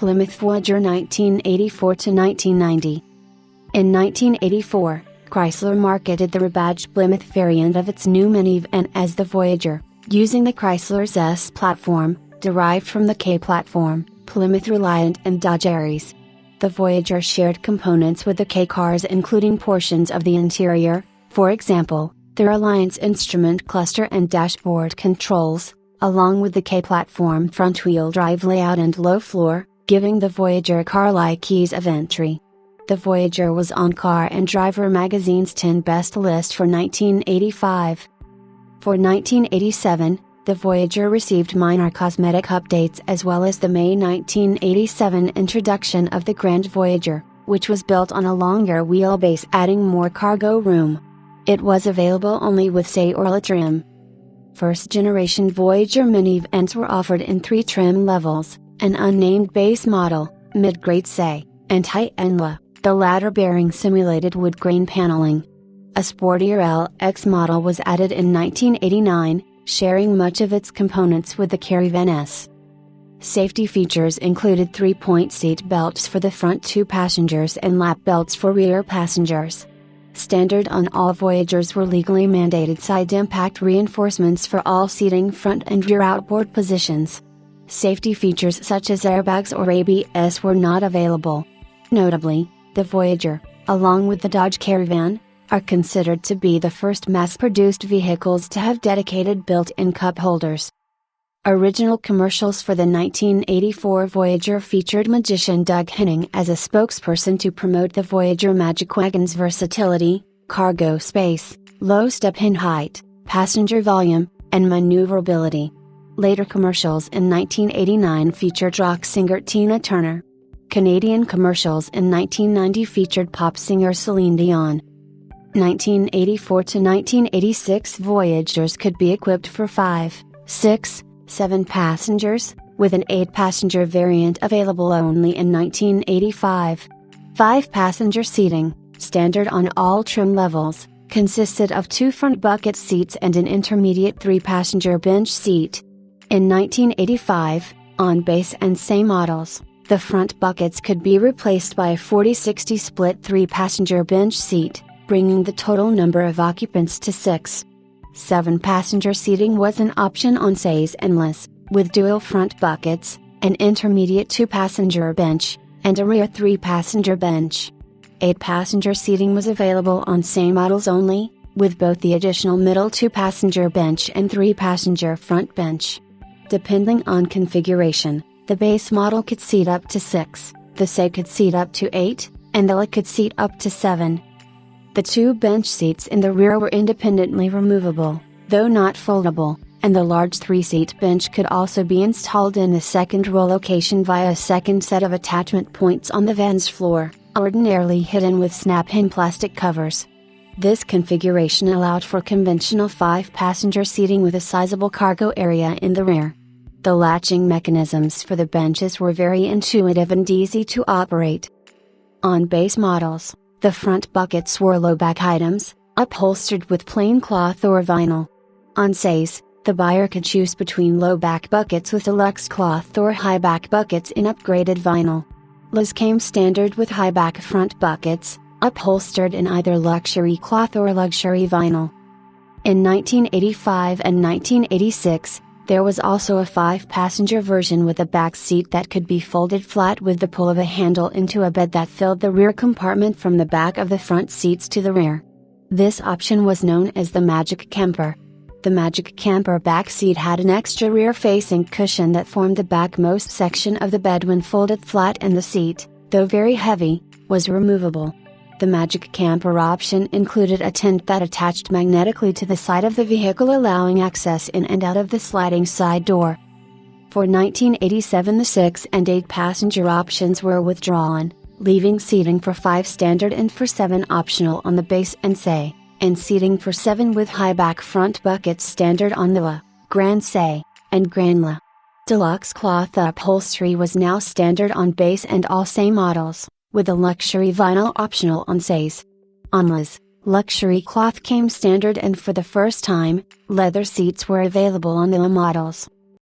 Plymouth Voyager 1984 to 1990. In 1984, Chrysler marketed the rebadged Plymouth variant of its new minivan as the Voyager, using the Chrysler's S platform, derived from the K platform, Plymouth Reliant and Dodge Aries. The Voyager shared components with the K cars, including portions of the interior, for example, the Reliance instrument cluster and dashboard controls, along with the K platform front-wheel drive layout and low floor, giving the Voyager car-like ease of entry. The Voyager was on Car and Driver magazine's 10 Best list for 1985. For 1987, the Voyager received minor cosmetic updates as well as the May 1987 introduction of the Grand Voyager, which was built on a longer wheelbase, adding more cargo room. It was available only with SAE or LA trim. First-generation Voyager minivans were offered in 3 trim levels, an unnamed base model, mid-grade SAE, and high-end LA, the latter bearing simulated wood grain paneling. A sportier LX model was added in 1989, sharing much of its components with the Caravan S. Safety features included 3-point seat belts for the front 2 passengers and lap belts for rear passengers. Standard on all Voyagers were legally mandated side impact reinforcements for all seating front and rear outboard positions. Safety features such as airbags or ABS were not available. Notably, the Voyager, along with the Dodge Caravan, are considered to be the first mass-produced vehicles to have dedicated built-in cup holders. Original commercials for the 1984 Voyager featured magician Doug Henning as a spokesperson to promote the Voyager Magic Wagon's versatility, cargo space, low step-in height, passenger volume, and maneuverability. Later commercials in 1989 featured rock singer Tina Turner. Canadian commercials in 1990 featured pop singer Celine Dion. 1984 to 1986 Voyagers could be equipped for 5, 6, 7 passengers, with an 8-passenger variant available only in 1985. 5-passenger seating, standard on all trim levels, consisted of 2 front bucket seats and an intermediate 3-passenger bench seat. In 1985, on base and SAE models, the front buckets could be replaced by a 40-60 split 3-passenger bench seat, bringing the total number of occupants to 6. 7-passenger seating was an option on SAEs and LAs, with dual front buckets, an intermediate 2-passenger bench, and a rear 3-passenger bench. 8-passenger seating was available on SAE models only, with both the additional middle 2-passenger bench and 3-passenger front bench. Depending on configuration, the base model could seat up to 6, the SAE could seat up to 8, and the LA could seat up to 7. The 2 bench seats in the rear were independently removable, though not foldable, and the large 3-seat bench could also be installed in the second row location via a second set of attachment points on the van's floor, ordinarily hidden with snap-in plastic covers. This configuration allowed for conventional 5-passenger seating with a sizable cargo area in the rear. The latching mechanisms for the benches were very intuitive and easy to operate. On base models, the front buckets were low-back items, upholstered with plain cloth or vinyl. On SAEs, the buyer could choose between low-back buckets with deluxe cloth or high-back buckets in upgraded vinyl. LAs came standard with high-back front buckets, upholstered in either luxury cloth or luxury vinyl. In 1985 and 1986, there was also a 5-passenger version with a back seat that could be folded flat with the pull of a handle into a bed that filled the rear compartment from the back of the front seats to the rear. This option was known as the Magic Camper. The Magic Camper back seat had an extra rear-facing cushion that formed the backmost section of the bed when folded flat, and the seat, though very heavy, was removable. The Magic Camper option included a tent that attached magnetically to the side of the vehicle, allowing access in and out of the sliding side door. For 1987, the 6 and 8-passenger options were withdrawn, leaving seating for 5 standard and for 7 optional on the base and SAE, and seating for 7 with high-back front buckets standard on the LA, Grand SAE, and Grand LA. Deluxe cloth upholstery was now standard on base and all SAE models, with a luxury vinyl optional on SAEs. On LAs, luxury cloth came standard, and for the first time, leather seats were available on the LA models.